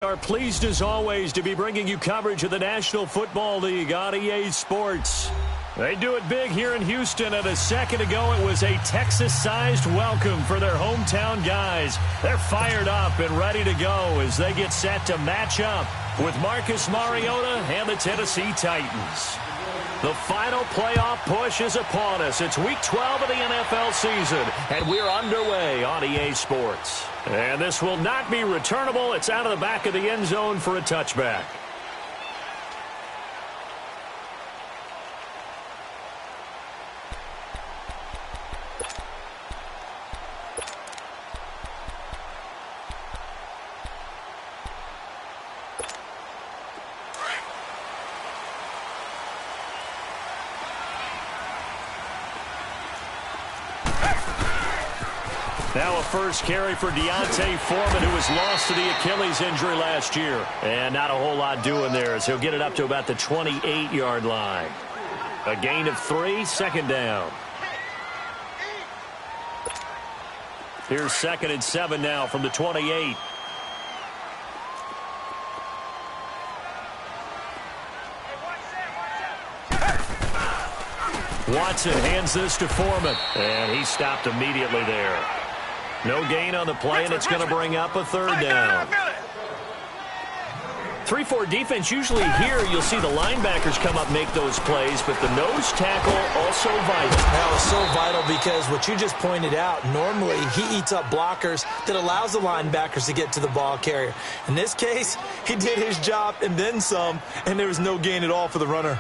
We are pleased as always to be bringing you coverage of the National Football League on EA Sports. They do it big here in Houston, and a second ago it was a Texas-sized welcome for their hometown guys. They're fired up and ready to go as they get set to match up with Marcus Mariota and the Tennessee Titans. The final playoff push is upon us. It's Week 12 of the NFL season, and we're underway on EA Sports. And this will not be returnable. It's out of the back of the end zone for a touchback. Now a first carry for Deontay Foreman, who was lost to the Achilles injury last year. And not a whole lot doing there as he'll get it up to about the 28-yard line. A gain of 3, second down. Here's 2nd and 7 now from the 28. Watson hands this to Foreman, and he stopped immediately there. No gain on the play, and it's going to bring up a third down. 3-4 defense, usually here you'll see the linebackers come up make those plays, but the nose tackle also vital. That was so vital because what you just pointed out, normally he eats up blockers that allows the linebackers to get to the ball carrier. In this case, he did his job and then some, and there was no gain at all for the runner.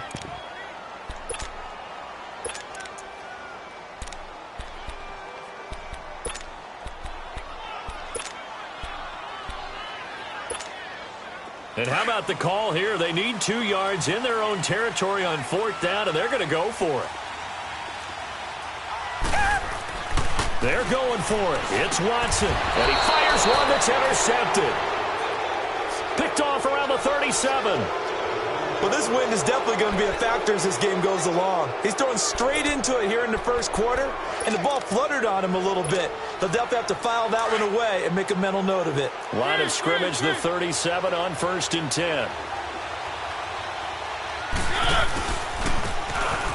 And how about the call here? They need 2 yards in their own territory on 4th down, and they're going to go for it. They're going for it. It's Watson, and he fires one that's intercepted. Picked off around the 37. Well, this wind is definitely going to be a factor as this game goes along. He's throwing straight into it here in the first quarter, and the ball fluttered on him a little bit. They'll definitely have to file that one away and make a mental note of it. Line of scrimmage, the 37 on 1st and 10.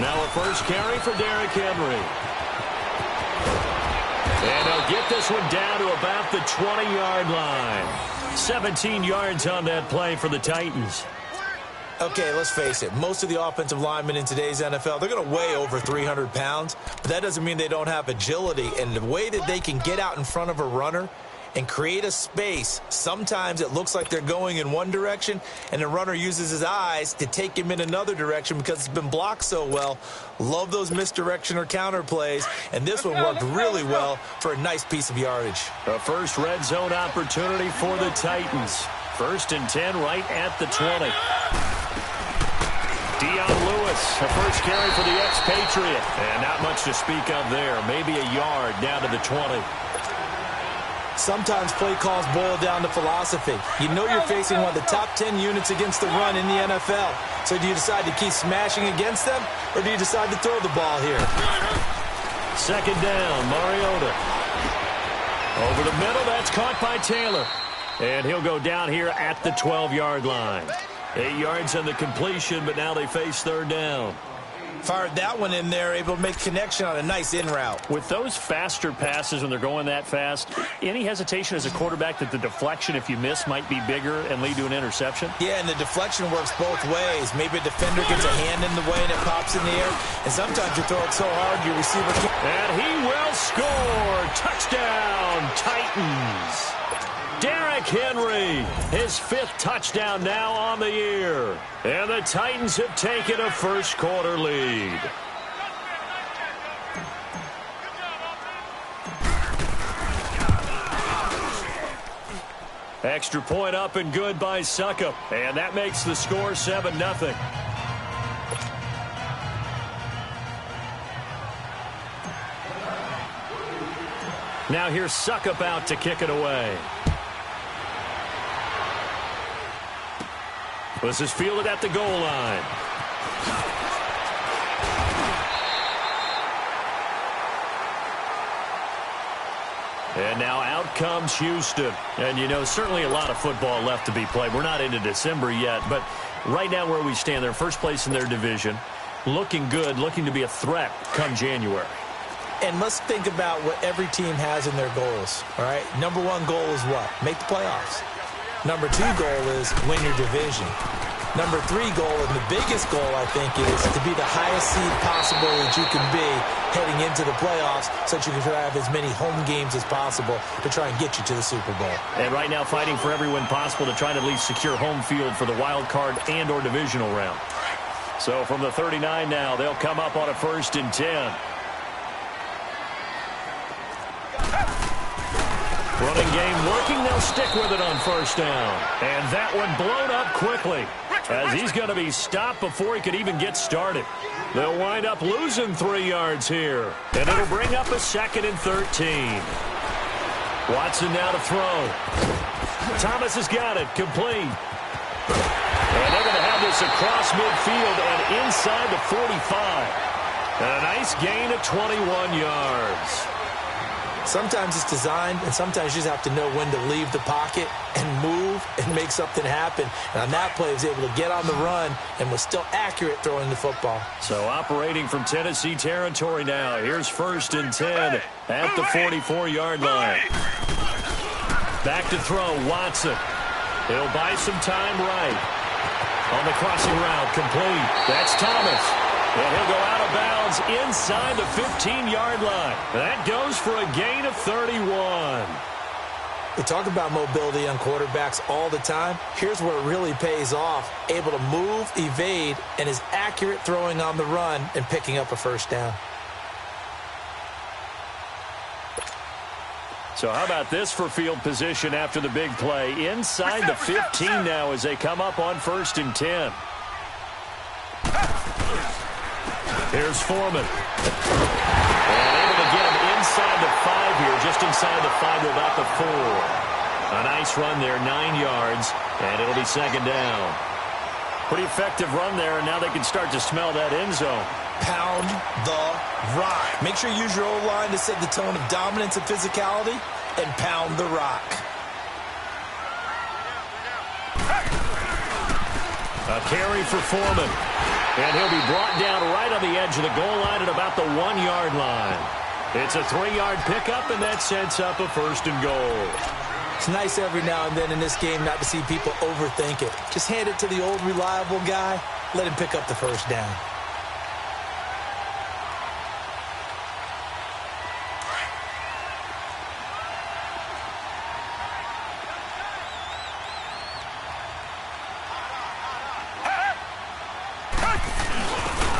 Now a first carry for Derrick Henry. And they'll get this one down to about the 20-yard line. 17 yards on that play for the Titans. Okay, let's face it. Most of the offensive linemen in today's NFL, they're going to weigh over 300 pounds, but that doesn't mean they don't have agility. And the way that they can get out in front of a runner and create a space, sometimes it looks like they're going in one direction, and the runner uses his eyes to take him in another direction because it's been blocked so well. Love those misdirection or counter plays, and this one worked really well for a nice piece of yardage. A first red zone opportunity for the Titans. 1st and 10 right at the 20. Dion Lewis, a first carry for the expatriate. And not much to speak of there. Maybe a yard down to the 20. Sometimes play calls boil down to philosophy. You know you're facing one of the top 10 units against the run in the NFL. So do you decide to keep smashing against them, or do you decide to throw the ball here? 2nd down, Mariota. Over the middle, that's caught by Taylor. And he'll go down here at the 12-yard line. 8 yards on the completion, but now they face 3rd down. Fired that one in there, able to make connection on a nice in route. With those faster passes when they're going that fast, any hesitation as a quarterback that the deflection, if you miss, might be bigger and lead to an interception? Yeah, and the deflection works both ways. Maybe a defender gets a hand in the way and it pops in the air. And sometimes you throw it so hard your receiver can't. And he will score. Touchdown, Titans. Derrick Henry, his 5th touchdown now on the year. And the Titans have taken a first quarter lead. Extra point up and good by Succop. And that makes the score 7-0. Now here's Succop out to kick it away. This is fielded at the goal line. And now out comes Houston. And, you know, certainly a lot of football left to be played. We're not into December yet, but right now where we stand, they're first place in their division, looking good, looking to be a threat come January. And let's think about what every team has in their goals, all right? Number one goal is what? Make the playoffs. Number two goal is win your division. Number three goal, and the biggest goal, I think, is to be the highest seed possible that you can be heading into the playoffs so that you can have as many home games as possible to try and get you to the Super Bowl. And right now fighting for every win possible to try to at least secure home field for the wild card and or divisional round. So from the 39 now, they'll come up on a 1st and 10. Running game working, they'll stick with it on 1st down. And that one blown up quickly as he's going to be stopped before he could even get started. They'll wind up losing 3 yards here. And it'll bring up a 2nd and 13. Watson now to throw. Thomas has got it, complete. And they're going to have this across midfield and inside the 45. And a nice gain of 21 yards. Sometimes it's designed, and sometimes you just have to know when to leave the pocket and move and make something happen. And on that play, he was able to get on the run and was still accurate throwing the football. So operating from Tennessee territory now. Here's 1st and 10 at the 44-yard line. Back to throw, Watson. He'll buy some time right. On the crossing route, complete. That's Thomas. And he'll go out of bounds inside the 15-yard line. That goes for a gain of 31. We talk about mobility on quarterbacks all the time. Here's where it really pays off. Able to move, evade, and is accurate throwing on the run and picking up a 1st down. So how about this for field position after the big play? Inside the 15 now as they come up on 1st and 10. Here's Foreman. And able to get him inside the 5 here, just inside the 5 to about the 4. A nice run there, 9 yards, and it'll be 2nd down. Pretty effective run there, and now they can start to smell that end zone. Pound the rock. Make sure you use your O-line to set the tone of dominance and physicality, and pound the rock. A carry for Foreman. And he'll be brought down right on the edge of the goal line at about the 1-yard line. It's a 3-yard pickup, and that sets up a 1st and goal. It's nice every now and then in this game not to see people overthink it. Just hand it to the old reliable guy. Let him pick up the 1st down.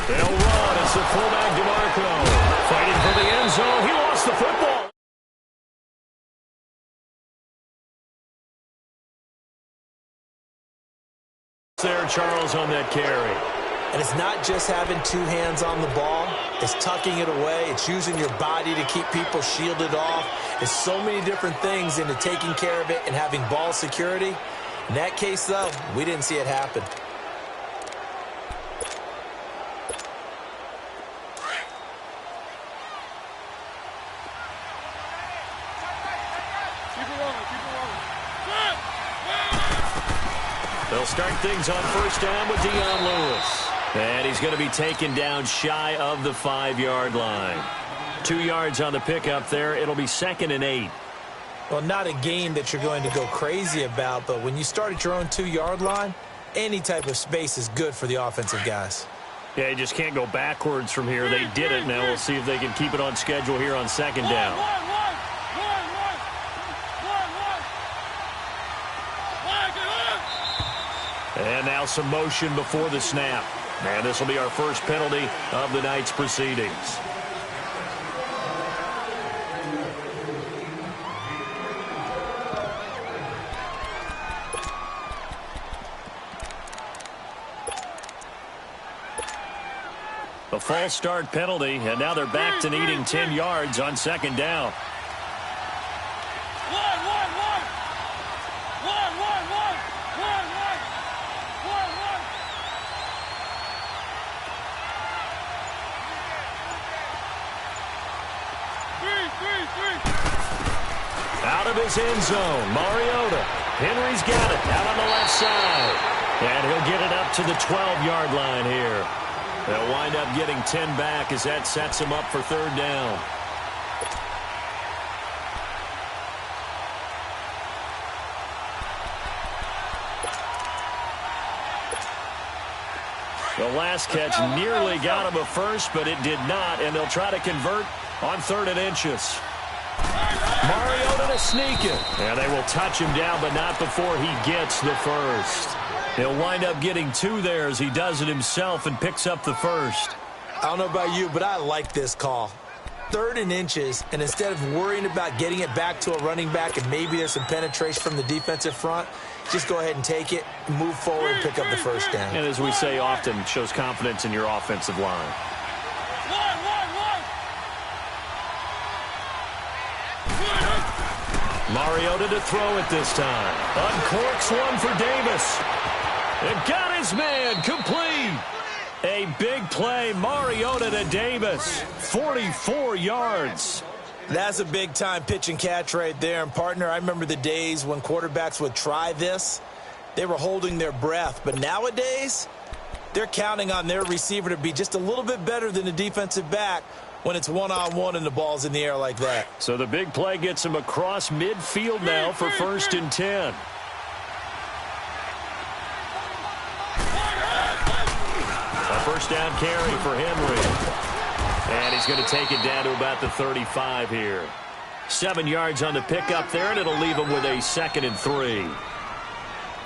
They'll run. It's the fullback, DeMarco. Fighting for the end zone. He lost the football. There, Charles, on that carry. And it's not just having 2 hands on the ball. It's tucking it away. It's using your body to keep people shielded off. There's so many different things into taking care of it and having ball security. In that case, though, we didn't see it happen. They'll start things on 1st down with Dion Lewis. And he's going to be taken down shy of the 5-yard line. 2 yards on the pickup there. It'll be 2nd and 8. Well, not a game that you're going to go crazy about, but when you start at your own 2-yard line, any type of space is good for the offensive guys. Yeah, you just can't go backwards from here. They did it. Now we'll see if they can keep it on schedule here on 2nd down. And now some motion before the snap. And this will be our first penalty of the night's proceedings. A false start penalty, and now they're back to needing 10 yards on 2nd down. his end zone. Mariota. Henry's got it out on the left side. And he'll get it up to the 12-yard line here. They'll wind up getting 10 back as that sets him up for third down. The last catch nearly got him a first, but it did not, and they'll try to convert on 3rd and inches. Mariota to sneak it, and they will touch him down, but not before he gets the first. He'll wind up getting 2 there as he does it himself and picks up the first. I don't know about you, but I like this call. 3rd and inches, and instead of worrying about getting it back to a running back and maybe there's some penetration from the defensive front, just go ahead and take it, move forward, and pick up the first down. And as we say often, shows confidence in your offensive line. Mariota to throw it this time. Uncorks one for Davis. And got his man complete. A big play, Mariota to Davis. 44 yards. That's a big-time pitch and catch right there. And, partner, I remember the days when quarterbacks would try this. They were holding their breath. But nowadays, they're counting on their receiver to be just a little bit better than the defensive back when it's one-on-one and the ball's in the air like that. So the big play gets him across midfield now for 1st and 10. A first down carry for Henry. And he's going to take it down to about the 35 here. 7 yards on the pickup there, and it'll leave him with a 2nd and 3.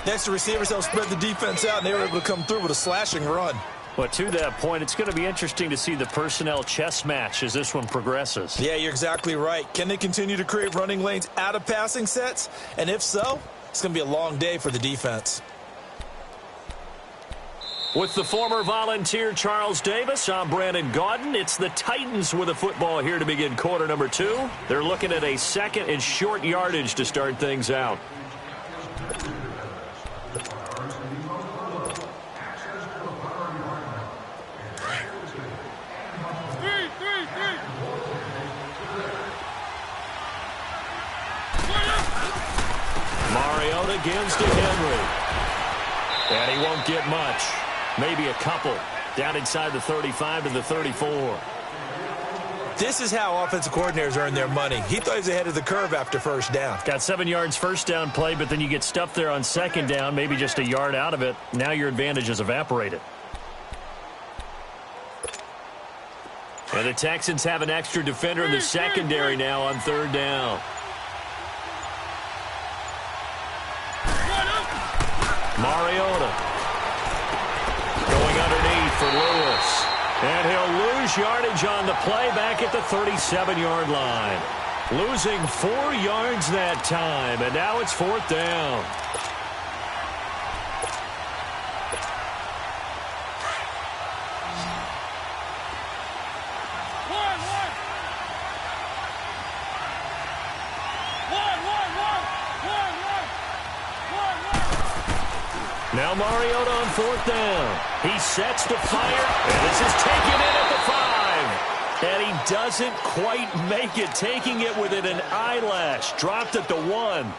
Next, the receivers help spread the defense out, and they were able to come through with a slashing run. But to that point, it's going to be interesting to see the personnel chess match as this one progresses. Yeah, you're exactly right. Can they continue to create running lanes out of passing sets? And if so, it's going to be a long day for the defense. With the former Volunteer Charles Davis, I'm Brandon Gaudin. It's the Titans with a football here to begin quarter number 2. They're looking at a 2nd and short yardage to start things out. Mariota gives to Henry. And he won't get much. Maybe a couple. Down inside the 35 to the 34. This is how offensive coordinators earn their money. He thought he was ahead of the curve after first down. Got 7 yards first down play, but then you get stuffed there on 2nd down, maybe just a yard out of it. Now your advantage is evaporated. And the Texans have an extra defender in the secondary now on 3rd down. Mariota. Going underneath for Lewis. And he'll lose yardage on the play back at the 37-yard line. Losing 4 yards that time, and now it's 4th down. Now Mariota on 4th down. He sets to fire, and this is taken in at the 5. And he doesn't quite make it, taking it within an eyelash. Dropped at the 1.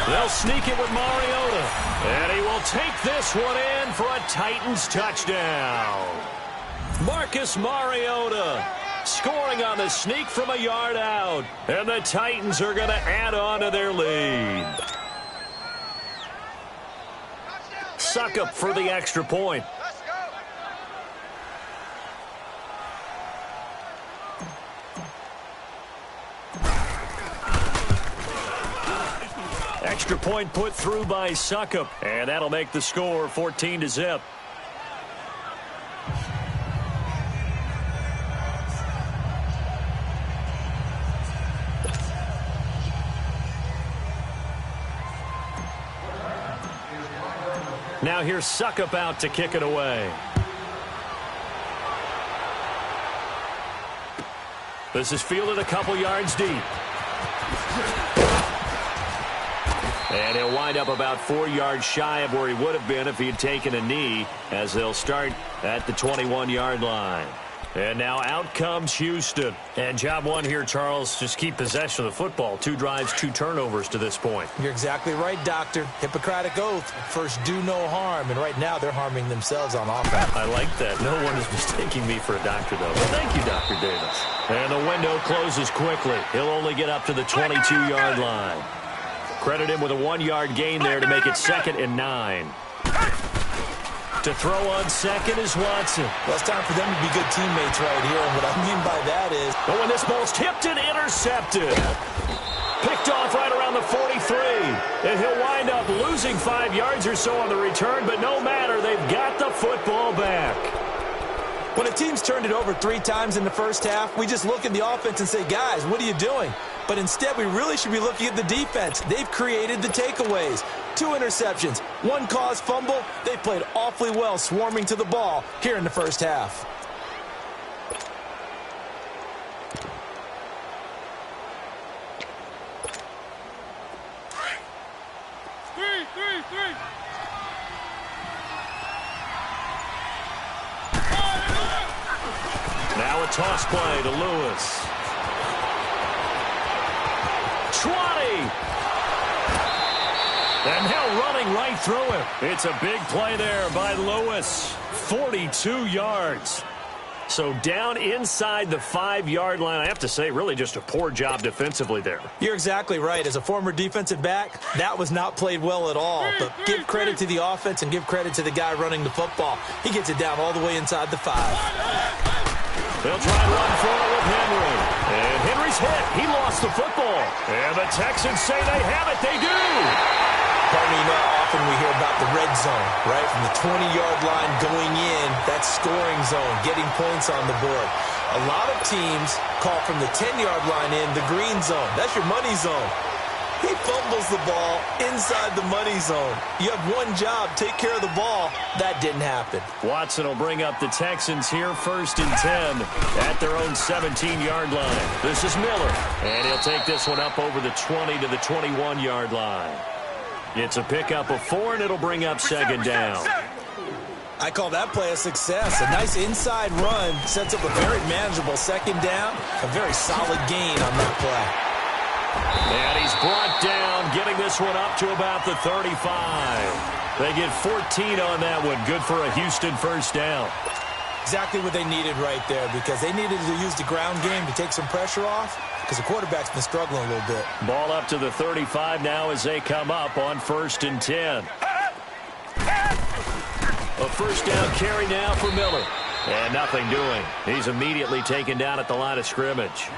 They'll sneak it with Mariota. And he will take this one in for a Titans touchdown. Marcus Mariota scoring on the sneak from a yard out. And the Titans are going to add on to their lead. Suckup for the extra point. Extra point put through by Suckup, and that'll make the score 14-0. Now here's Suckup out to kick it away. This is fielded a couple yards deep. And he'll wind up about 4 yards shy of where he would have been if he had taken a knee, as they'll start at the 21-yard line. And now out comes Houston. And job one here, Charles, just keep possession of the football. 2 drives, 2 turnovers to this point. You're exactly right, Doctor. Hippocratic oath. First, do no harm. And right now, they're harming themselves on offense. I like that. No one is mistaking me for a doctor, though. Well, thank you, Dr. Davis. And the window closes quickly. He'll only get up to the 22-yard line. Credit him with a 1-yard gain there to make it 2nd and 9. To throw on second is Watson. Well, it's time for them to be good teammates right here. And what I mean by that is... But when this ball's tipped and intercepted. Picked off right around the 43. And he'll wind up losing 5 yards or so on the return. But no matter, they've got the football back. When a team's turned it over 3 times in the first half, we just look at the offense and say, guys, what are you doing? But instead, we really should be looking at the defense. They've created the takeaways. 2 interceptions, 1 caused fumble. They played awfully well swarming to the ball here in the first half. Now a toss play to Lewis. 20. And now running right through him. It's a big play there by Lewis. 42 yards. So down inside the 5-yard line. I have to say, really just a poor job defensively there. You're exactly right. As a former defensive back, that was not played well at all. But give credit to the offense and give credit to the guy running the football. He gets it down all the way inside the 5. They'll try and run for it with Henry. And Henry's hit. He lost the football. And the Texans say they have it. They do. Partner, you know how often we hear about the red zone, right? From the 20-yard line going in, that's scoring zone, getting points on the board. A lot of teams call from the 10-yard line in the green zone. That's your money zone. He fumbles the ball inside the money zone. You have one job, take care of the ball. That didn't happen. Watson will bring up the Texans here, 1st and 10 at their own 17-yard line. This is Miller, and he'll take this one up over the 20 to the 21-yard line. It's a pickup of 4, and it'll bring up 2nd down. I call that play a success. A nice inside run sets up a very manageable 2nd down. A very solid gain on that play. And he's brought down, getting this one up to about the 35. They get 14 on that one. Good for a Houston 1st down. Exactly what they needed right there, because they needed to use the ground game to take some pressure off, because the quarterback's been struggling a little bit. Ball up to the 35 now as they come up on 1st and 10. A 1st down carry now for Miller. And nothing doing. He's immediately taken down at the line of scrimmage.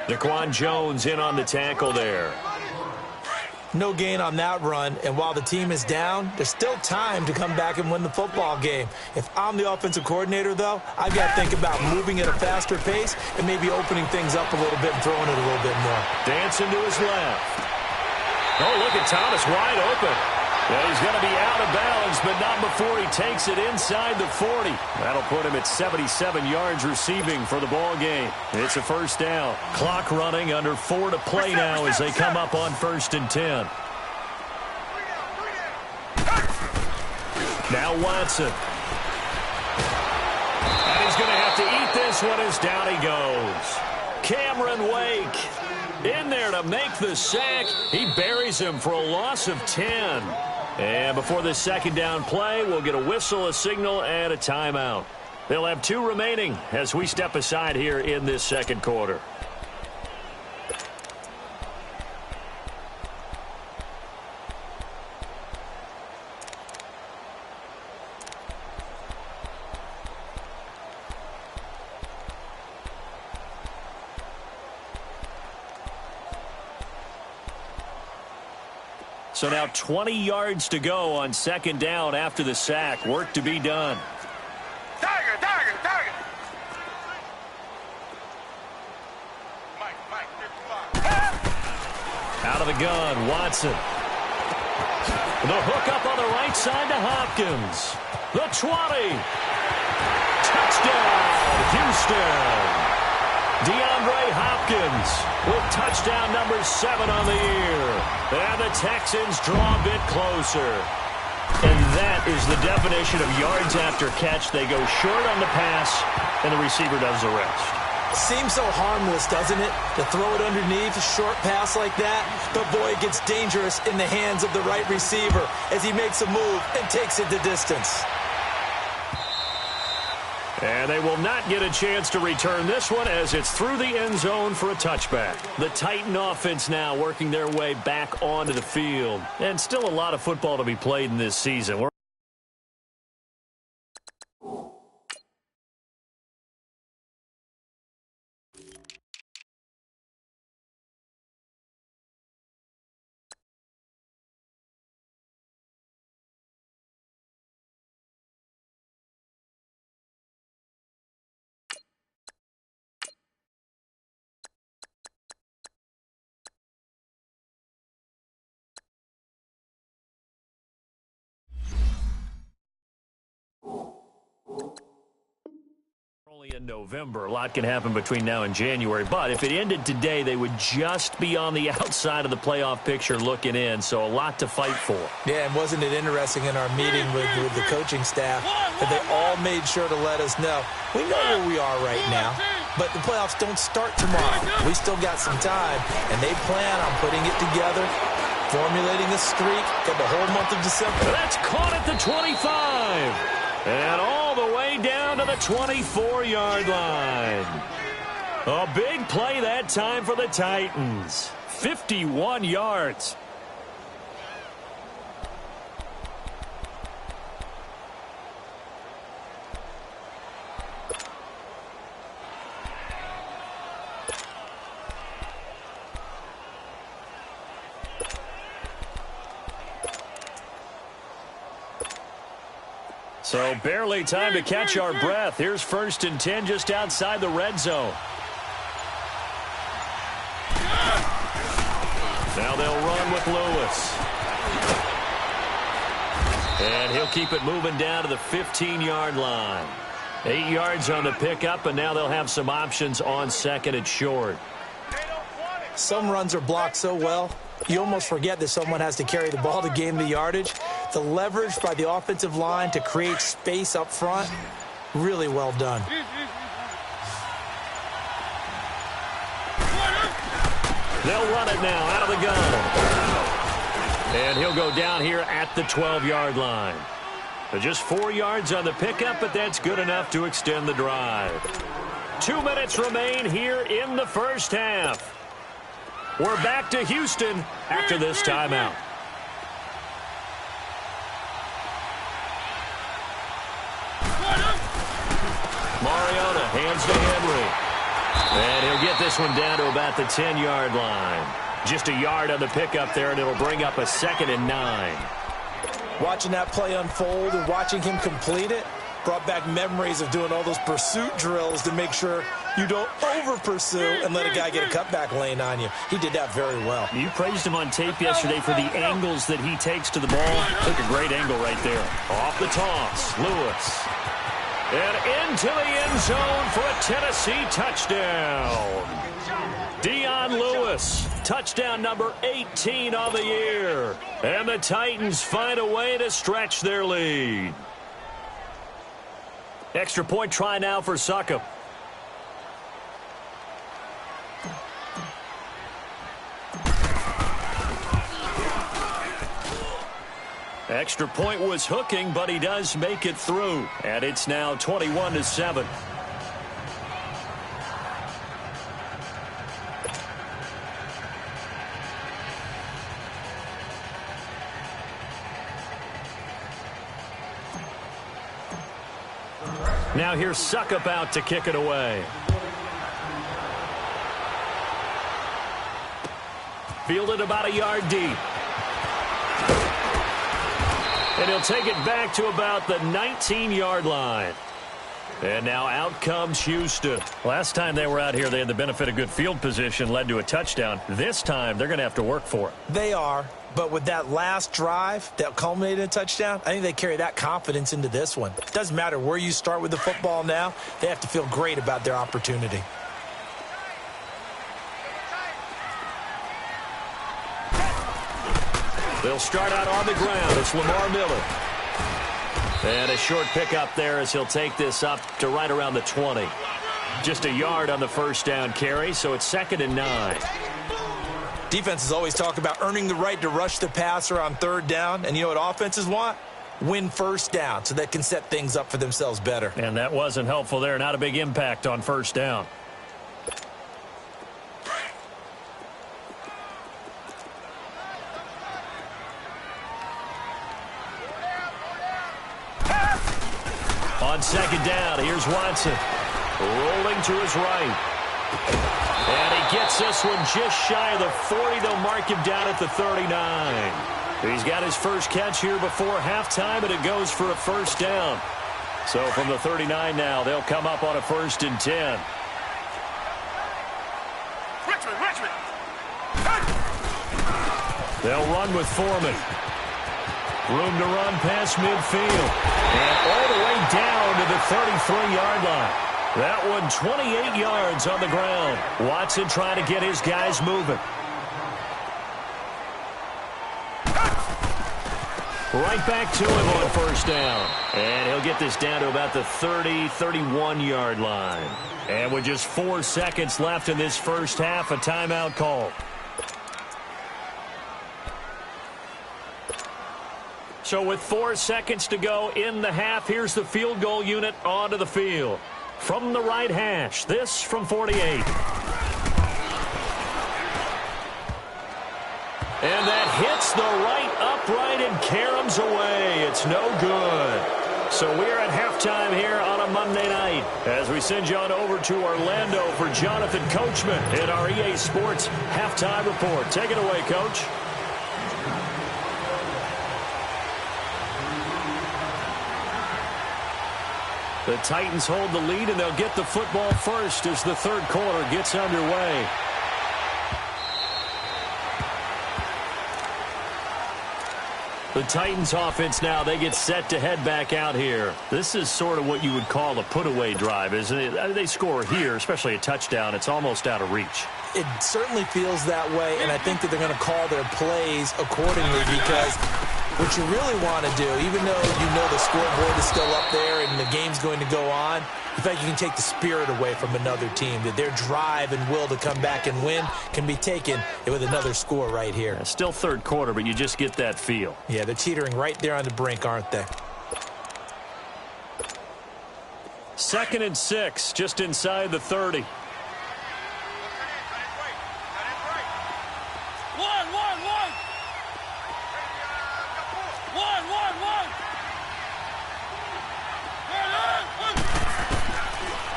Daquan Jones in on the tackle there. No gain on that run, and while the team is down, there's still time to come back and win the football game. If I'm the offensive coordinator, though, I've got to think about moving at a faster pace and maybe opening things up a little bit and throwing it a little bit more. Dancing to his left. Oh, look at Thomas wide open. Well, he's going to be out of bounds, but not before he takes it inside the 40. That'll put him at 77 yards receiving for the ball game. It's a 1st down. Clock running, under 4 to play now as they come up on 1st and 10. Now Watson. And he's going to have to eat this one as down he goes. Cameron Wake in there to make the sack. He buries him for a loss of 10. And before this 2nd down play, we'll get a whistle, a signal, and a timeout. They'll have 2 remaining as we step aside here in this 2nd quarter. So now 20 yards to go on 2nd down after the sack. Work to be done. Target. Out of the gun, Watson. The hook up on the right side to Hopkins. The 20. Touchdown, Houston. DeAndre Hopkins with touchdown number 7 on the year. And the Texans draw a bit closer. And that is the definition of yards after catch. They go short on the pass, and the receiver does the rest. Seems so harmless, doesn't it? To throw it underneath, a short pass like that. But boy, it gets dangerous in the hands of the right receiver as he makes a move and takes it the distance. And they will not get a chance to return this one as it's through the end zone for a touchback. The Titan offense now working their way back onto the field. And still a lot of football to be played in this season. In November. A lot can happen between now and January, but if it ended today, they would just be on the outside of the playoff picture looking in, so a lot to fight for. Yeah, and wasn't it interesting in our meeting with the coaching staff that they all made sure to let us know, we know where we are right now, but the playoffs don't start tomorrow. We still got some time, and they plan on putting it together, formulating a streak for the whole month of December. That's caught at the 25. And all the way down to the 24-yard line. A big play that time for the Titans. 51 yards. So barely time to catch our breath. Here's 1st and 10 just outside the red zone. Now they'll run with Lewis. And he'll keep it moving down to the 15-yard line. 8 yards on the pickup, and now they'll have some options on 2nd and short. Some runs are blocked so well, you almost forget that someone has to carry the ball to gain the yardage. The leverage by the offensive line to create space up front, really well done. They'll run it now out of the gun. And he'll go down here at the 12-yard line. Just 4 yards on the pickup, but that's good enough to extend the drive. 2 minutes remain here in the first half. We're back to Houston after this timeout. Mariota hands to Henry. And he'll get this one down to about the 10-yard line. Just a yard on the pickup there, and it'll bring up a 2nd and 9. Watching that play unfold and watching him complete it brought back memories of doing all those pursuit drills to make sure you don't over-pursue and let a guy get a cutback lane on you. He did that very well. You praised him on tape yesterday for the angles that he takes to the ball. Took a great angle right there. Off the toss, Lewis. And into the end zone for a Tennessee touchdown. Dion Lewis, touchdown number 18 on the year. And the Titans find a way to stretch their lead. Extra point try now for Succop. Extra point was hooking, but he does make it through. And it's now 21-7. Now here's Succop out to kick it away. Fielded about a yard deep. And he'll take it back to about the 19-yard line. And now out comes Houston. Last time they were out here, they had the benefit of good field position, led to a touchdown. This time, they're going to have to work for it. They are, but with that last drive that culminated in a touchdown, I think they carry that confidence into this one. It doesn't matter where you start with the football now. They have to feel great about their opportunity. They'll start out on the ground. It's Lamar Miller. And a short pickup there as he'll take this up to right around the 20. Just a yard on the first down carry, so it's 2nd and 9. Defenses always talk about earning the right to rush the passer on 3rd down. And you know what offenses want? Win first down so they can set things up for themselves better. And that wasn't helpful there. Not a big impact on first down. On 2nd down, here's Watson. Rolling to his right. And he gets this one just shy of the 40. They'll mark him down at the 39. He's got his first catch here before halftime, and it goes for a first down. So from the 39 now, they'll come up on a 1st and 10. Richmond. They'll run with Foreman. Room to run past midfield. And all the way down to the 33-yard line. That one 28 yards on the ground. Watson trying to get his guys moving. Right back to him on first down. And he'll get this down to about the 30, 31-yard line. And with just 4 seconds left in this first half, a timeout call. So with 4 seconds to go in the half, here's the field goal unit onto the field. From the right hash, this from 48. And that hits the right upright and caroms away. It's no good. So we're at halftime here on a Monday night as we send you on over to Orlando for Jonathan Coachman in our EA Sports Halftime Report. Take it away, Coach. The Titans hold the lead, and they'll get the football first as the 3rd quarter gets underway. The Titans offense now, they get set to head back out here. This is sort of what you would call a put-away drive, isn't it? They score here, especially a touchdown. It's almost out of reach. It certainly feels that way, and I think that they're going to call their plays accordingly because what you really want to do, even though you know the scoreboard is still up there and the game's going to go on, in fact, you can take the spirit away from another team, that their drive and will to come back and win can be taken with another score right here. Yeah, still 3rd quarter, but you just get that feel. Yeah, they're teetering right there on the brink, aren't they? 2nd and 6, just inside the 30.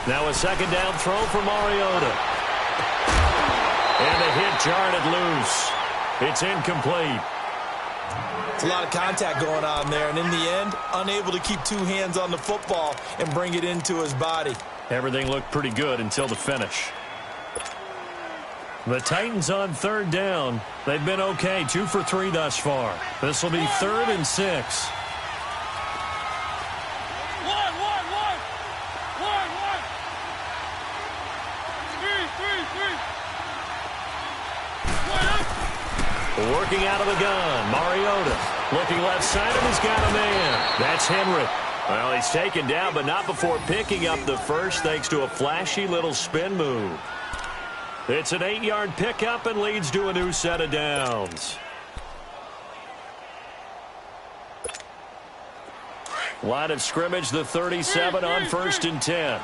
Now a 2nd down throw for Mariota. And the hit jarred it loose. It's incomplete. It's a lot of contact going on there, and in the end, unable to keep 2 hands on the football and bring it into his body. Everything looked pretty good until the finish. The Titans on 3rd down. They've been okay, 2 for 3 thus far. This will be 3rd and 6. Working out of the gun, Mariota looking left side, and he's got a man. That's Henry. Well, he's taken down, but not before picking up the first thanks to a flashy little spin move. It's an 8-yard pickup and leads to a new set of downs. Line of scrimmage, the 37 on 1st and 10.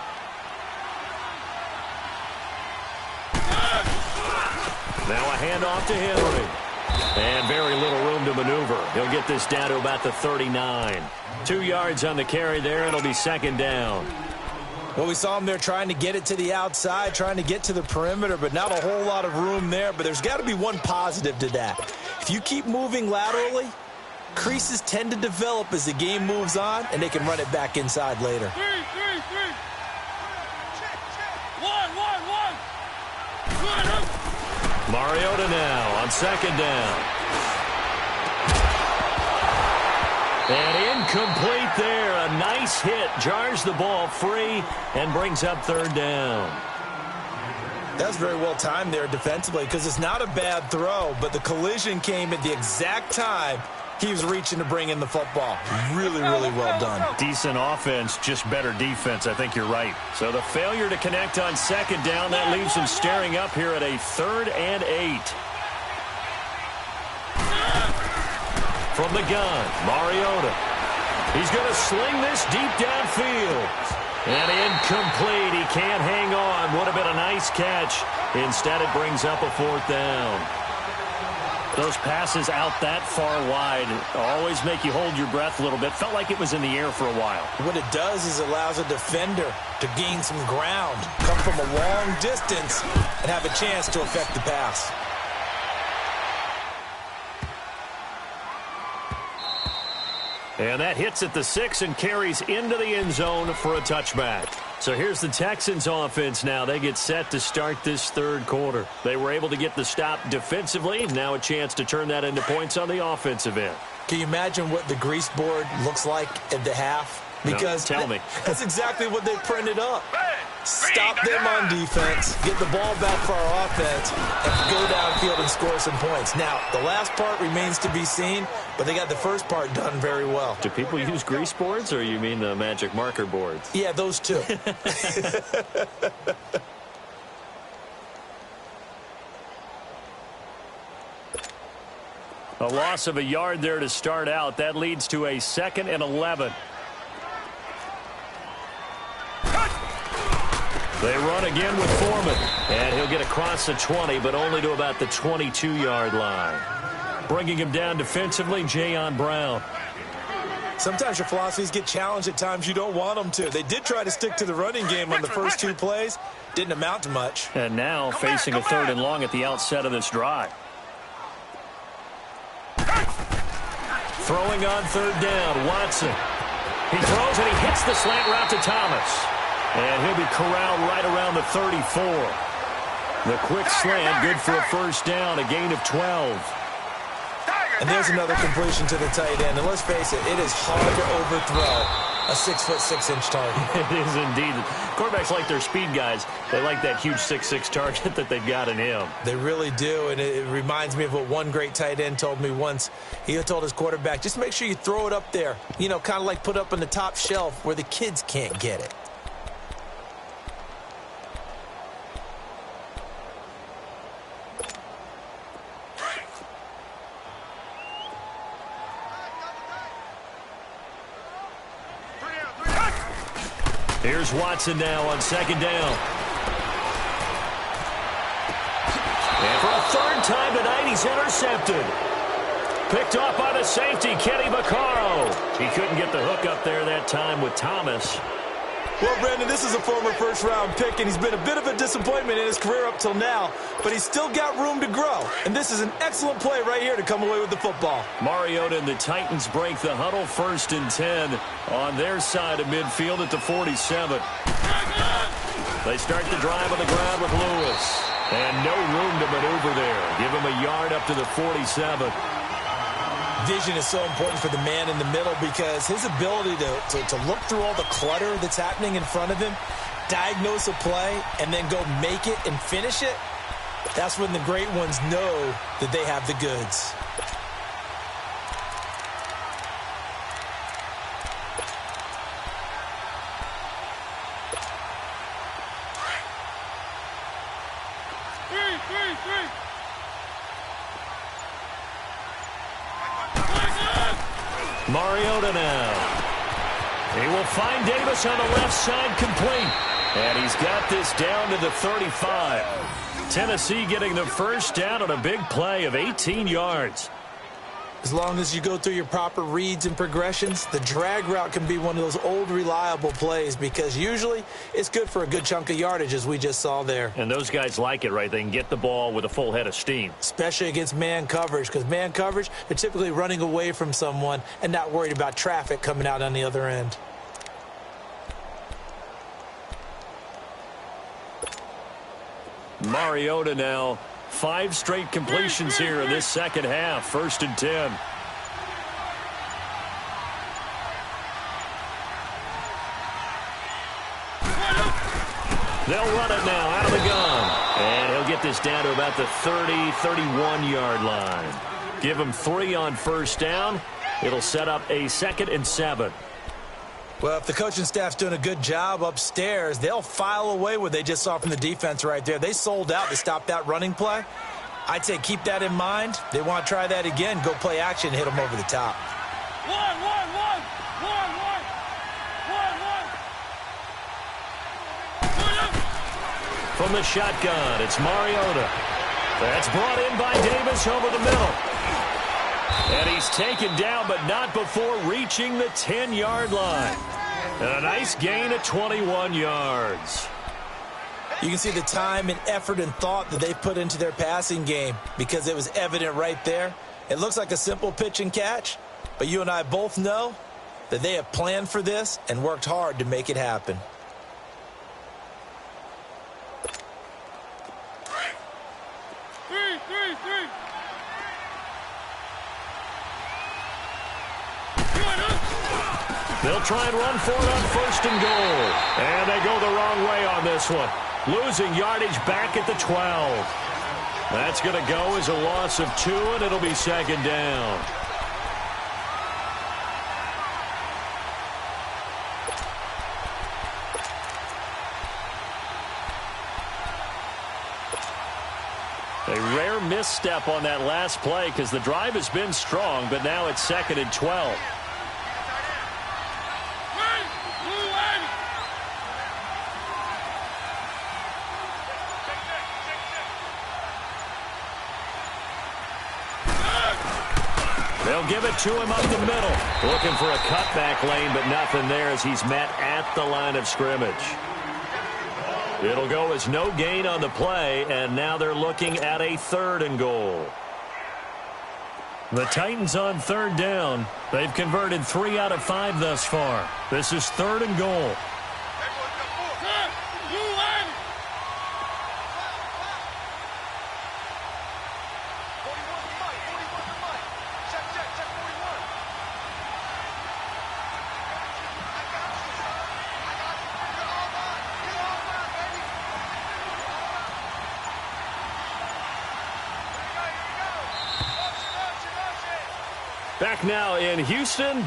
Now a handoff to Henry. And very little room to maneuver. He'll get this down to about the 39. 2 yards on the carry there. It'll be 2nd down. Well, we saw him there trying to get it to the outside, trying to get to the perimeter, but not a whole lot of room there. But there's got to be one positive to that. If you keep moving laterally, creases tend to develop as the game moves on, and they can run it back inside later. Mariota now on 2nd down. And incomplete there. A nice hit. Jars the ball free and brings up 3rd down. That's very well timed there defensively because it's not a bad throw, but the collision came at the exact time he was reaching to bring in the football. Really, really well done. Decent offense, just better defense. I think you're right. So the failure to connect on second down, that leaves him staring up here at a 3rd and 8. From the gun, Mariota. He's going to sling this deep downfield. And incomplete. He can't hang on. Would have been a nice catch. Instead, it brings up a 4th down. Those passes out that far wide always make you hold your breath a little bit. Felt like it was in the air for a while. What it does is allows a defender to gain some ground, come from a long distance, and have a chance to affect the pass. And that hits at the 6 and carries into the end zone for a touchback. So here's the Texans offense now. They get set to start this 3rd quarter. They were able to get the stop defensively. Now a chance to turn that into points on the offensive end. Can you imagine what the grease board looks like at the half? Because no, tell me. That's exactly what they printed up. Stop them on defense, get the ball back for our offense, and go downfield and score some points. Now, the last part remains to be seen, but they got the first part done very well. Do people use grease boards, or you mean the magic marker boards? Yeah, those two. A loss of a yard there to start out. That leads to a 2nd and 11. They run again with Foreman, and he'll get across the 20, but only to about the 22-yard line. Bringing him down defensively, Jayon Brown. Sometimes your philosophies get challenged at times you don't want them to. They did try to stick to the running game on the first 2 plays. Didn't amount to much. And now facing a 3rd and long at the outset of this drive. Throwing on 3rd down, Watson. He throws and he hits the slant route to Thomas. And he'll be corralled right around the 34. The quick slant, good for a 1st down, a gain of 12. And there's another completion to the tight end. And let's face it, it is hard to overthrow a 6'6" target. It is indeed. Quarterbacks like their speed guys. They like that huge 6'6" target that they've got in him. They really do, and it reminds me of what one great tight end told me once. He told his quarterback, just make sure you throw it up there. You know, kind of like put up on the top shelf where the kids can't get it. Here's Watson now on 2nd down. And for a 3rd time tonight, he's intercepted. Picked off by the safety, Kenny Vaccaro. He couldn't get the hook up there that time with Thomas. Well, Brandon, this is a former 1st-round pick, and he's been a bit of a disappointment in his career up till now, but he's still got room to grow. And this is an excellent play right here to come away with the football. Mariota and the Titans break the huddle 1st and 10 on their side of midfield at the 47. They start the drive on the ground with Lewis. And no room to maneuver there. Give him a yard up to the 47. Vision is so important for the man in the middle because his ability to look through all the clutter that's happening in front of him, diagnose a play, and then go make it and finish it, that's when the great ones know that they have the goods. Mariota now. He will find Davis on the left side complete. And he's got this down to the 35. Tennessee getting the 1st down on a big play of 18 yards. As long as you go through your proper reads and progressions, the drag route can be one of those old reliable plays because usually it's good for a good chunk of yardage as we just saw there. And those guys like it, right? They can get the ball with a full head of steam. Especially against man coverage because man coverage, they're typically running away from someone and not worried about traffic coming out on the other end. Mariota now. 5 straight completions here in this 2nd half. 1st and 10. They'll run it now out of the gun. this down to about the 30, 31-yard line. Give them 3 on first down. It'll set up a 2nd and 7. Well, if the coaching staff's doing a good job upstairs, they'll file away what they just saw from the defense right there. They sold out to stop that running play. I'd say keep that in mind. They want to try that again. Go play action and hit them over the top. From the shotgun, it's Mariota. That's brought in by Davis over the middle. And he's taken down, but not before reaching the 10-yard line. And a nice gain of 21 yards. You can see the time and effort and thought that they put into their passing game because it was evident right there. It looks like a simple pitch and catch, but you and I both know that they have planned for this and worked hard to make it happen. They'll try and run for it on 1st and goal. And they go the wrong way on this one. Losing yardage back at the 12. That's going to go as a loss of 2, and it'll be 2nd down. A rare misstep on that last play because the drive has been strong, but now it's 2nd and 12. They'll give it to him up the middle. Looking for a cutback lane, but nothing there as he's met at the line of scrimmage. It'll go as no gain on the play, and now they're looking at a 3rd and goal. The Titans on 3rd down. They've converted 3 out of 5 thus far. This is 3rd and goal. Back now in Houston,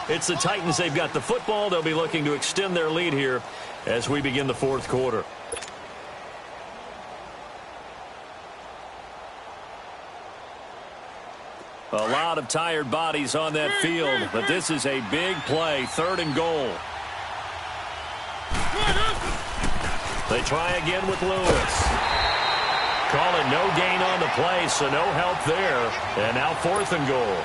it's the Titans. They've got the football. They'll be looking to extend their lead here as we begin the 4th quarter. A lot of tired bodies on that field, but this is a big play, 3rd and goal. They try again with Lewis. Call it no gain on the play, so no help there. And now 4th and goal.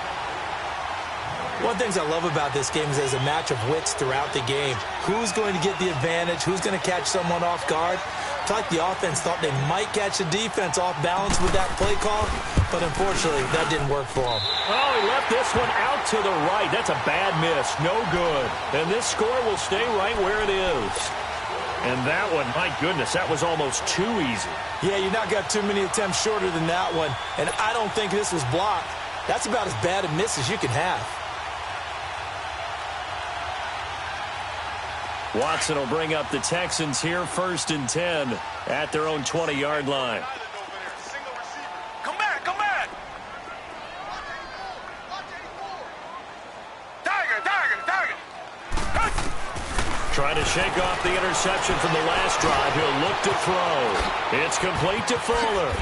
One of the things I love about this game is there's a match of wits throughout the game. Who's going to get the advantage? Who's going to catch someone off guard? I feel like the offense thought they might catch the defense off balance with that play call, but unfortunately, that didn't work for them. Oh, he left this one out to the right. That's a bad miss. No good. And this score will stay right where it is. And that one, my goodness, that was almost too easy. Yeah, you not got too many attempts shorter than that one, and I don't think this was blocked. That's about as bad a miss as you can have. Watson will bring up the Texans here 1st and 10 at their own 20-yard line. Come back, come back. Tiger. Trying to shake off the interception from the last drive. He'll look to throw. It's complete to Fuller.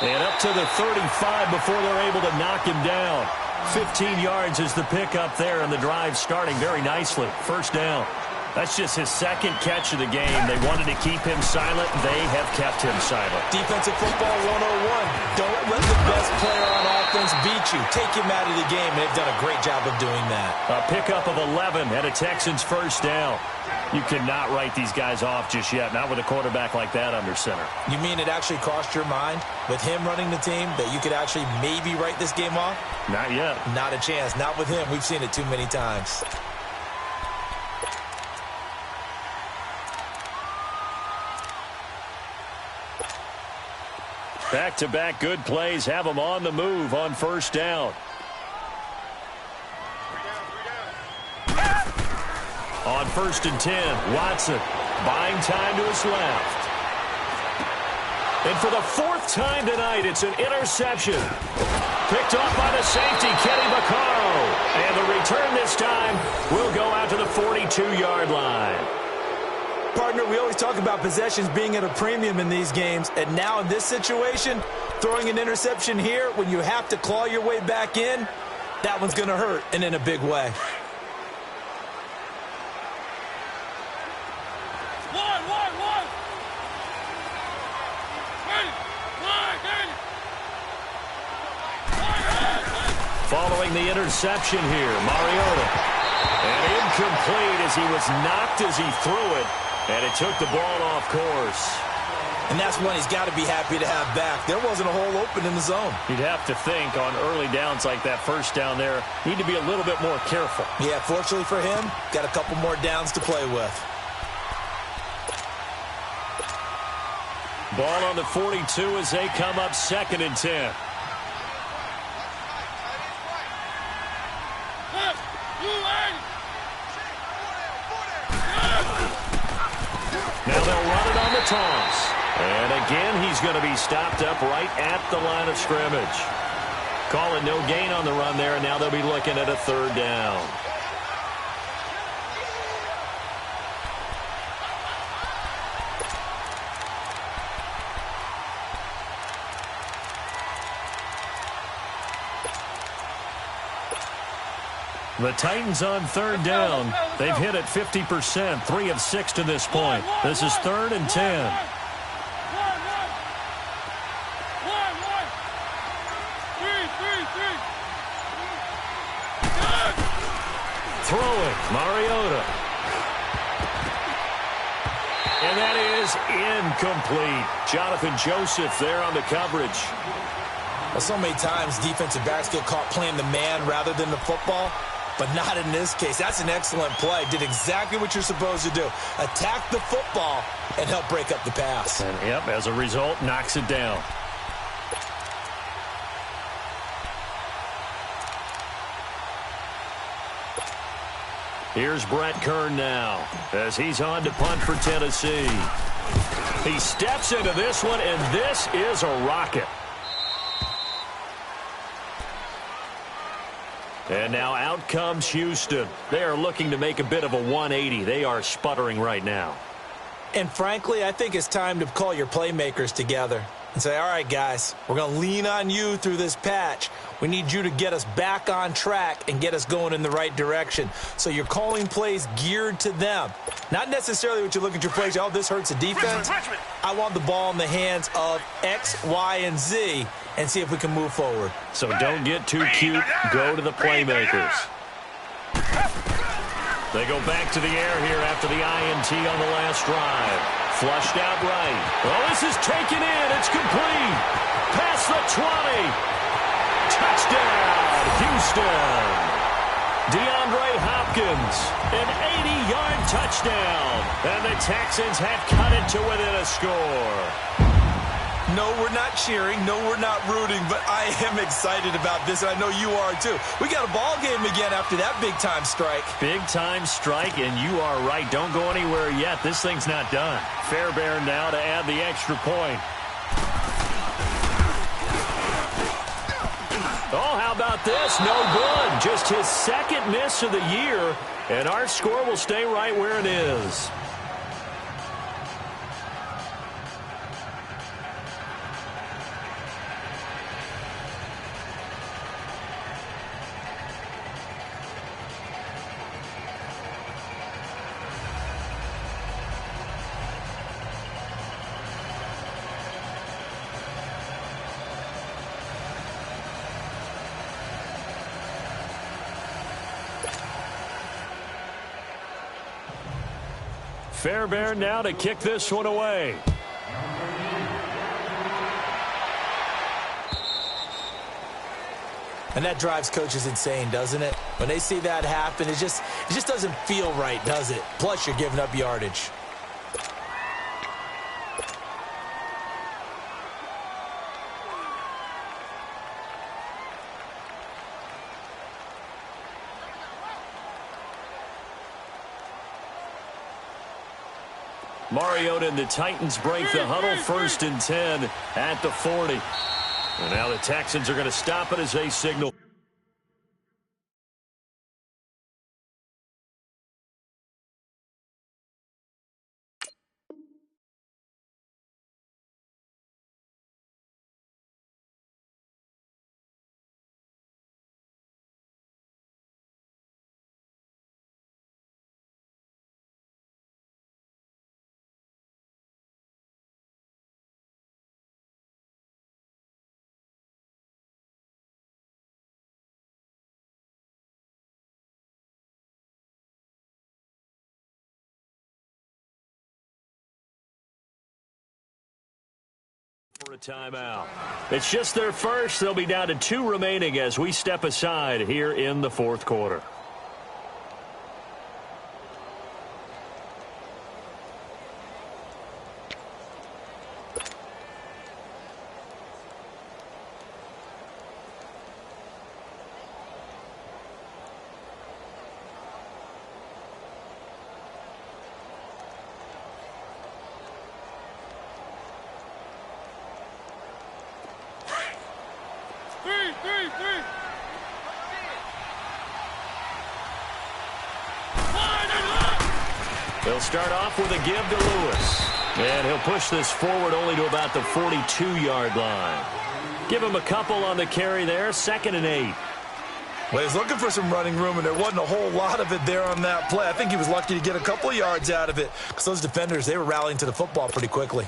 And up to the 35 before they're able to knock him down. 15 yards is the pickup there, and the drive starting very nicely. 1st down. That's just his 2nd catch of the game. They wanted to keep him silent. They have kept him silent. Defensive football 101. Don't let the best player on offense beat you. Take him out of the game, and they've done a great job of doing that. A pickup of 11 and a Texans 1st down. You cannot write these guys off just yet, not with a quarterback like that under center. You mean it actually crossed your mind with him running the team that you could actually maybe write this game off? Not yet. Not a chance. Not with him. We've seen it too many times. Back-to-back good plays have them on the move on 1st down. On 1st and 10, Watson buying time to his left. And for the fourth time tonight, it's an interception. Picked off by the safety, Kenny Vaccaro. And the return this time will go out to the 42-yard line. Partner, we always talk about possessions being at a premium in these games. And now in this situation, throwing an interception here when you have to claw your way back in, that one's going to hurt, and in a big way. Following the interception here, Mariota. And incomplete as he was knocked as he threw it. And it took the ball off course. And that's one he's got to be happy to have back. There wasn't a hole open in the zone. You'd have to think on early downs like that first down there, need to be a little bit more careful. Yeah, fortunately for him, got a couple more downs to play with. Ball on the 42 as they come up 2nd and 10. Now they'll run it on the toss. And again, he's going to be stopped up right at the line of scrimmage. Call it no gain on the run there, and now they'll be looking at a 3rd down. The Titans on 3rd down. They've hit it 50%, 3 of 6 to this point. This is 3rd and 10. Throwing, Mariota. And that is incomplete. Jonathan Joseph there on the coverage. Well, so many times defensive backs get caught playing the man rather than the football. But not in this case. That's an excellent play. Did exactly what you're supposed to do. Attack the football and help break up the pass. And, yep, as a result, knocks it down. Here's Brett Kern now as he's on to punt for Tennessee. He steps into this one, and this is a rocket. And now out comes Houston. They are looking to make a bit of a 180. They are sputtering right now. And frankly, I think it's time to call your playmakers together and say, all right, guys, we're going to lean on you through this patch. We need you to get us back on track and get us going in the right direction. So you're calling plays geared to them. Not necessarily what you look at your plays, oh, this hurts the defense. I want the ball in the hands of X, Y, and Z and see if we can move forward. So don't get too cute. Go to the playmakers. They go back to the air here after the INT on the last drive. Flushed out right. Oh, this is taken in. It's complete. Past the 20. Touchdown, Houston. DeAndre Hopkins, an 80-yard touchdown. And the Texans have cut it to within a score. No, we're not cheering. No, we're not rooting. But I am excited about this, and I know you are too. We got a ball game again after that big-time strike. Big-time strike, and you are right. Don't go anywhere yet. This thing's not done. Fairbairn now to add the extra point. Oh, how about this? No good. Just his 2nd miss of the year, and our score will stay right where it is. Fairbairn now to kick this one away. And that drives coaches insane, doesn't it? When they see that happen, it just doesn't feel right, does it? Plus, you're giving up yardage. Mariota and the Titans break the huddle, 1st and 10 at the 40. And now the Texans are going to stop it as they signal. For a timeout. It's just their first. They'll be down to 2 remaining as we step aside here in the 4th quarter. They'll start off with a give to Lewis. And he'll push this forward only to about the 42-yard line. Give him a couple on the carry there, 2nd and 8. Well, he's looking for some running room, and there wasn't a whole lot of it there on that play. I think he was lucky to get a couple of yards out of it because those defenders, they were rallying to the football pretty quickly.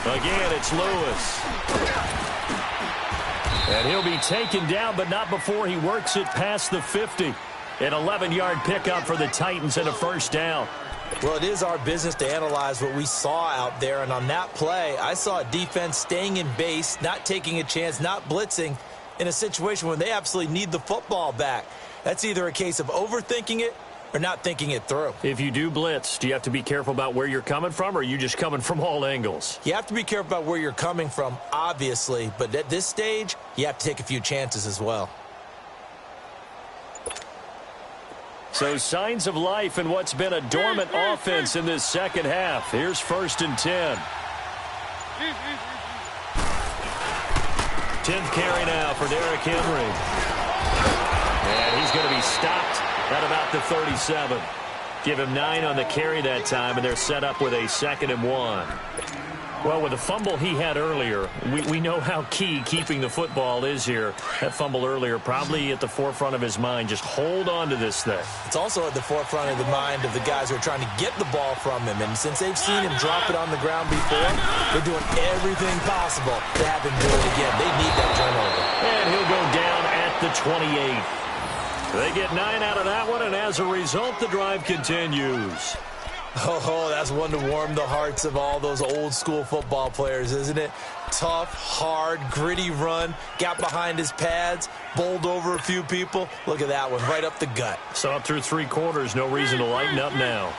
Again, it's Lewis. And he'll be taken down, but not before he works it past the 50. An 11-yard pickup for the Titans and a 1st down. Well, it is our business to analyze what we saw out there, and on that play, I saw a defense staying in base, not taking a chance, not blitzing in a situation when they absolutely need the football back. That's either a case of overthinking it or not thinking it through. If you do blitz, do you have to be careful about where you're coming from, or are you just coming from all angles? You have to be careful about where you're coming from, obviously, but at this stage, you have to take a few chances as well. So signs of life in what's been a dormant offense in this 2nd half. Here's 1st and 10. 10th carry now for Derrick Henry. And he's going to be stopped at about the 37. Give him 9 on the carry that time, and they're set up with a 2nd and 1. Well, with the fumble he had earlier, we know how key keeping the football is here. That fumble earlier probably at the forefront of his mind. Just hold on to this thing. It's also at the forefront of the mind of the guys who are trying to get the ball from him. And since they've seen him drop it on the ground before, they're doing everything possible to have him do it again. They need that turnover. And he'll go down at the 28. They get 9 out of that one, and as a result, the drive continues. Oh, that's one to warm the hearts of all those old-school football players, isn't it? Tough, hard, gritty run, got behind his pads, bowled over a few people. Look at that one, right up the gut. So up through 3 quarters, no reason to lighten up now.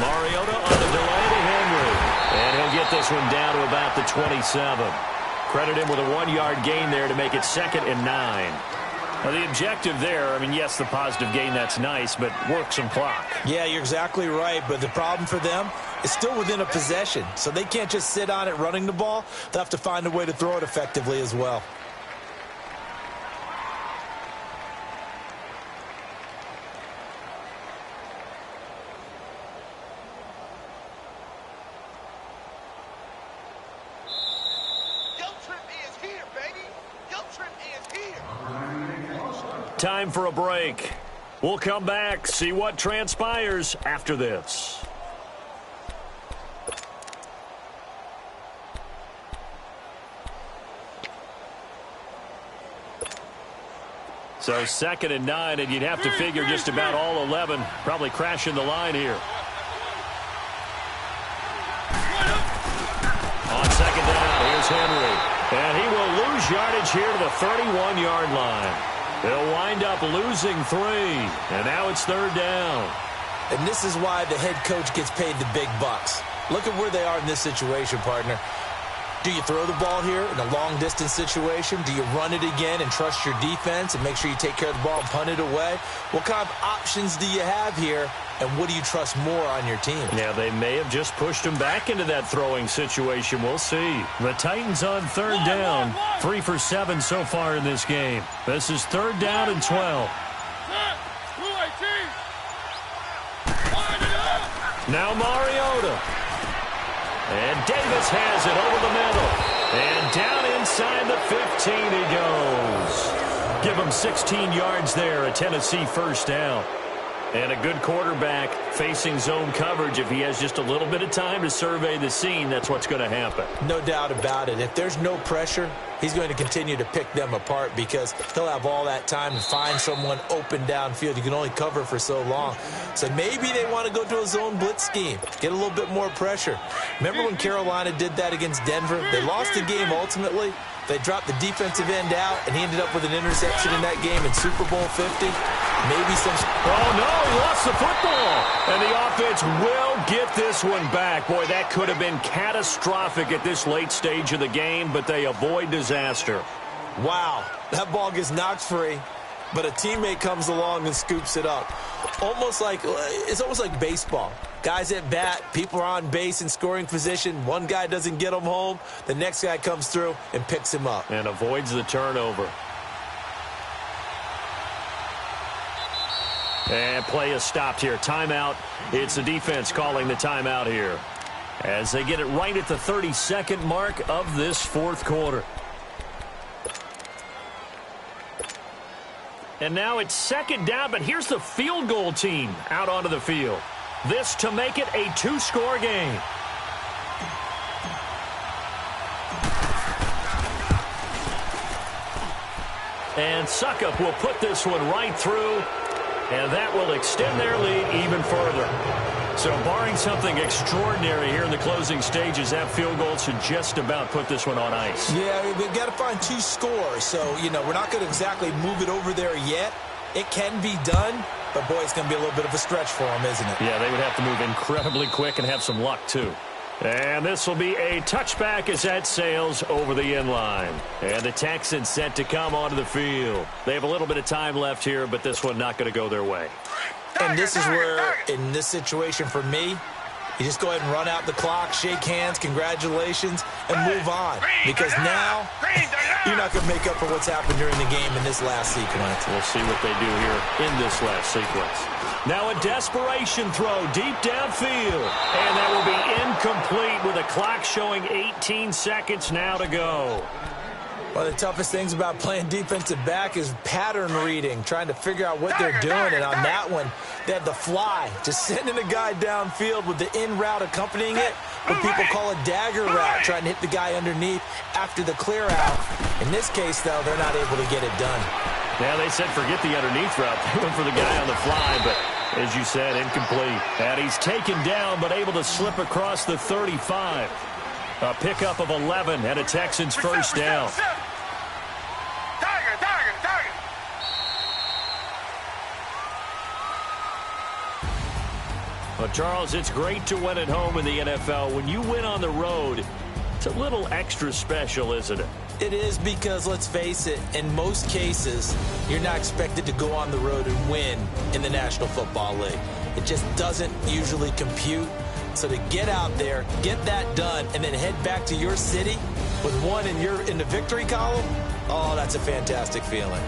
Mariota on the delay to Henry. And he'll get this one down to about the 27. Credit him with a 1-yard gain there to make it 2nd and 9. Now, the objective there, I mean, yes, the positive gain, that's nice, but work some clock. Yeah, you're exactly right, but the problem for them is still within a possession, so they can't just sit on it running the ball. They'll have to find a way to throw it effectively as well. Time for a break. We'll come back, see what transpires after this. So 2nd and 9, and you'd have to figure just about all 11 probably crashing the line here. On 2nd down, here's Henry. And he will lose yardage here to the 31-yard line. They'll wind up losing 3, and now it's 3rd down. And this is why the head coach gets paid the big bucks. Look at where they are in this situation, partner. Do you throw the ball here in a long-distance situation? Do you run it again and trust your defense and make sure you take care of the ball and punt it away? What kind of options do you have here, and what do you trust more on your team? Yeah, they may have just pushed him back into that throwing situation. We'll see. The Titans on 3rd down. 3 for 7 so far in this game. This is 3rd down and 12. Now Mariota. And Davis has it over the middle. And down inside the 15 he goes. Give him 16 yards there, a Tennessee first down. And a good quarterback facing zone coverage. If he has just a little bit of time to survey the scene, that's what's going to happen. No doubt about it. If there's no pressure, he's going to continue to pick them apart because he'll have all that time to find someone open downfield. You can only cover for so long. So maybe they want to go to a zone blitz scheme, get a little bit more pressure. Remember when Carolina did that against Denver? They lost the game ultimately. They dropped the defensive end out, and he ended up with an interception in that game in Super Bowl 50. Maybe some... Oh, no, he lost the football. And the offense will get this one back. Boy, that could have been catastrophic at this late stage of the game, but they avoid disaster. Wow, that ball gets knocked free, but a teammate comes along and scoops it up. It's almost like baseball. Guys at bat, people are on base in scoring position. One guy doesn't get him home. The next guy comes through and picks him up. And avoids the turnover. And play is stopped here. Timeout. It's the defense calling the timeout here as they get it right at the 32nd mark of this 4th quarter. And now it's 2nd down, but here's the field goal team out onto the field. This to make it a 2-score game. And Suckup will put this one right through, and that will extend their lead even further. So barring something extraordinary here in the closing stages, that field goal should just about put this one on ice. Yeah, we've got to find 2 scores. So, we're not going to exactly move it over there yet. It can be done, but, boy, it's going to be a little bit of a stretch for them, isn't it? Yeah, they would have to move incredibly quick and have some luck, too. And this will be a touchback as that sails over the inline. And the Texans set to come onto the field. They have a little bit of time left here, but this one not going to go their way. And this is where, in this situation for me, you just go ahead and run out the clock, shake hands, congratulations, and move on. Because now, you're not going to make up for what's happened during the game in this last sequence. We'll see what they do here in this last sequence. Now a desperation throw deep downfield. And that will be incomplete with a clock showing 18 seconds now to go. One of the toughest things about playing defensive back is pattern reading, trying to figure out what they're doing. And on that one, they had the fly, just sending a guy downfield with the in route accompanying it, what people call a dagger route, trying to hit the guy underneath after the clear out. In this case, though, they're not able to get it done. Yeah, they said forget the underneath route. They went for the guy on the fly, but as you said, incomplete. And he's taken down, but able to slip across the 35. A pickup of 11 and a Texans first down. Tiger. Well, Charles, it's great to win at home in the NFL. When you win on the road, it's a little extra special, isn't it? It is because, let's face it, in most cases, you're not expected to go on the road and win in the National Football League. It just doesn't usually compute. So to get out there, get that done, and then head back to your city with one in the victory column, oh, that's a fantastic feeling.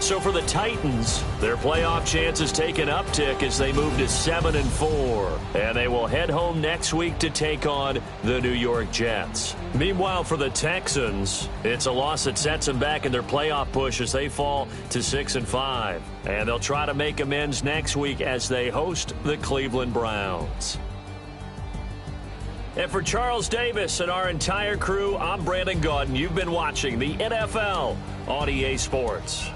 So for the Titans, their playoff chances take an uptick as they move to 7-4. And they will head home next week to take on the New York Jets. Meanwhile, for the Texans, it's a loss that sets them back in their playoff push as they fall to 6-5. And they'll try to make amends next week as they host the Cleveland Browns. And for Charles Davis and our entire crew, I'm Brandon Gaudin. You've been watching the NFL on EA Sports.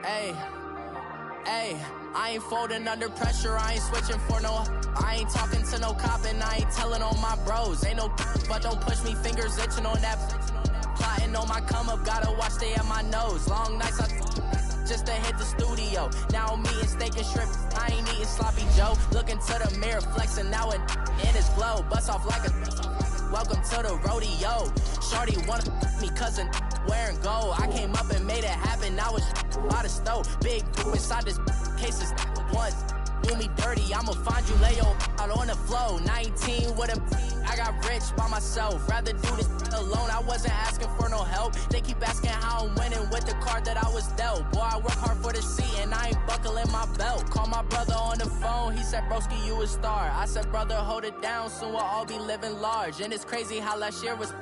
Hey, hey, I ain't folding under pressure, I ain't switching for no. I ain't talking to no cop and I ain't telling on my bros. Ain't no but don't push me, fingers itching on that. Plotting on my come up, gotta watch stay at my nose. Long nights just to hit the studio. Now I'm eating steak and shrimp, I ain't eating sloppy Joe. Looking to the mirror, flexing now it in his glow. Bust off like a welcome to the rodeo. Shorty wanna me cousin wearing gold. I came up and made it happen, now it's by the stove. Big inside this cases once. Do me dirty, I'ma find you, lay your out on the floor. 19 with a, I got rich by myself. Rather do this alone, I wasn't asking for no help. They keep asking how I'm winning with the card that I was dealt. Boy, I work hard for the seat and I ain't buckling my belt. Call my brother on the phone, he said, broski, you a star. I said, brother, hold it down, soon we'll all be living large. And it's crazy how last year was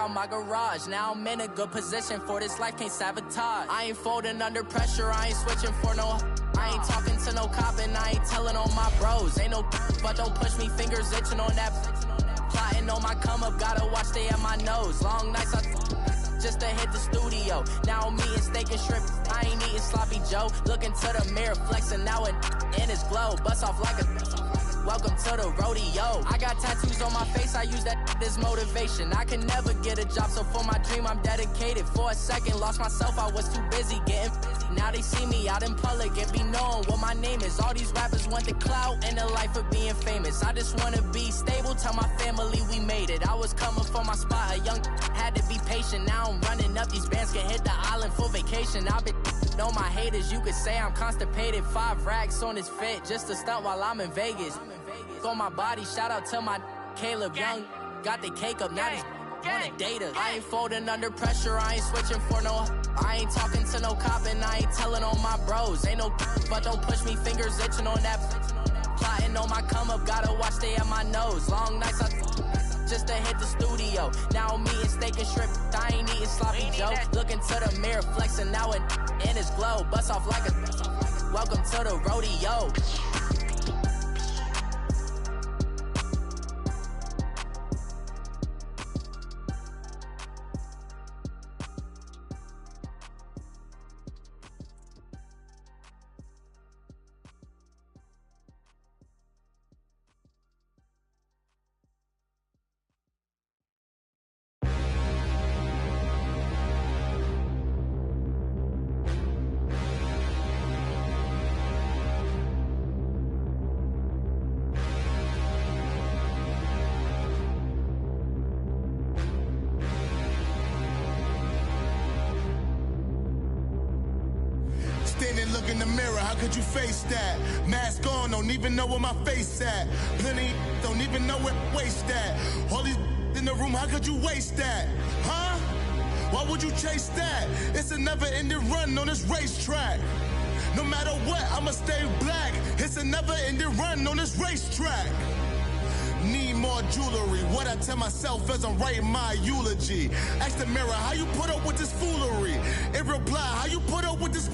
on my garage. Now I'm in a good position for this life, can't sabotage. I ain't folding under pressure, I ain't switching for no. I ain't talking to no cop and I ain't telling on my bros. Ain't no but don't push me, fingers itching on that. Plotting on my come up, gotta watch stay at my nose. Long nights just to hit the studio. Now I'm eating steak and shrimp, I ain't eating sloppy Joe. Looking to the mirror, flexing now it in his glow. Bust off like a welcome to the rodeo. I got tattoos on my face, I use that as motivation. I can never get a job, so for my dream I'm dedicated. For a second, lost myself, I was too busy getting busy. Now they see me out in public and be knowing what my name is. All these rappers want the clout and the life of being famous. I just wanna be stable, tell my family we made it. I was coming for my spot, a young had to be patient. Now I'm running up, these bands can hit the island for vacation. I've been on my haters, you could say I'm constipated. 5 racks on his fit, just to stunt while I'm in Vegas. On my body, shout out to my Caleb Young. Got the cake up, now these wanna date us. I ain't folding under pressure, I ain't switching for no. I ain't talking to no cop and I ain't telling on my bros. Ain't no but don't push me, fingers itching on that. Plotting on my come up, gotta watch stay at my nose. Long nights just to hit the studio. Now I'm eating steak and shrimp, I ain't eating sloppy Joe. Looking to the mirror, flexing now it in his glow. Bust off like a welcome to the rodeo. Standing, look in the mirror, how could you face that? Mask on, don't even know where my face at. Plenty, don't even know where waist at. All these in the room, how could you waste that? Huh? Why would you chase that? It's a never-ending run on this racetrack. No matter what, I'ma stay black. It's a never-ending run on this racetrack. Need more jewelry, what I tell myself as I'm writing my eulogy. Ask the mirror, how you put up with this foolery? In reply, how you put up with this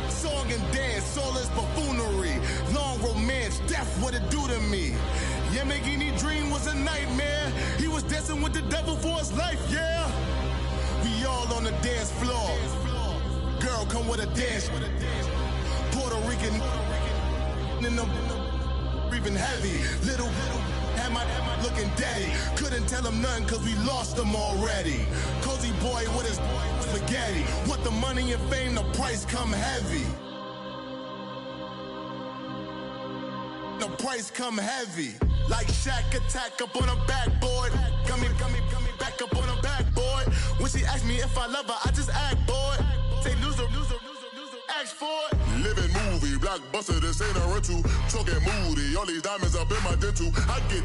song and dance, all this buffoonery. Long romance, death, what it do to me? Yamagini dream was a nightmare. He was dancing with the devil for his life, yeah. We all on the dance floor. Girl, come with a dance. Puerto Rican in them breathing heavy. Little had my looking daddy. Couldn't tell him nothing cause we lost him already. Cozy boy with his spaghetti. Want the money and fame, the price come heavy. The price come heavy. Like Shaq attack up on a backboard. Coming back up on a backboard. When she asked me if I love her, I just act bored. Say loser, ask for it. Living movie, blockbuster, this ain't a rental. Talking moody, all these diamonds up in my dental. I get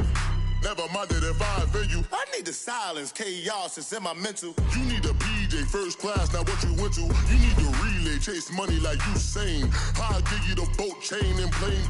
never minded if I offend you. I need the silence, chaos is in my mental. You need a PJ, first class, not what you went to. You need the relay, chase money like you sane. I'll give you the boat, chain, and plane.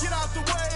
Get out the way.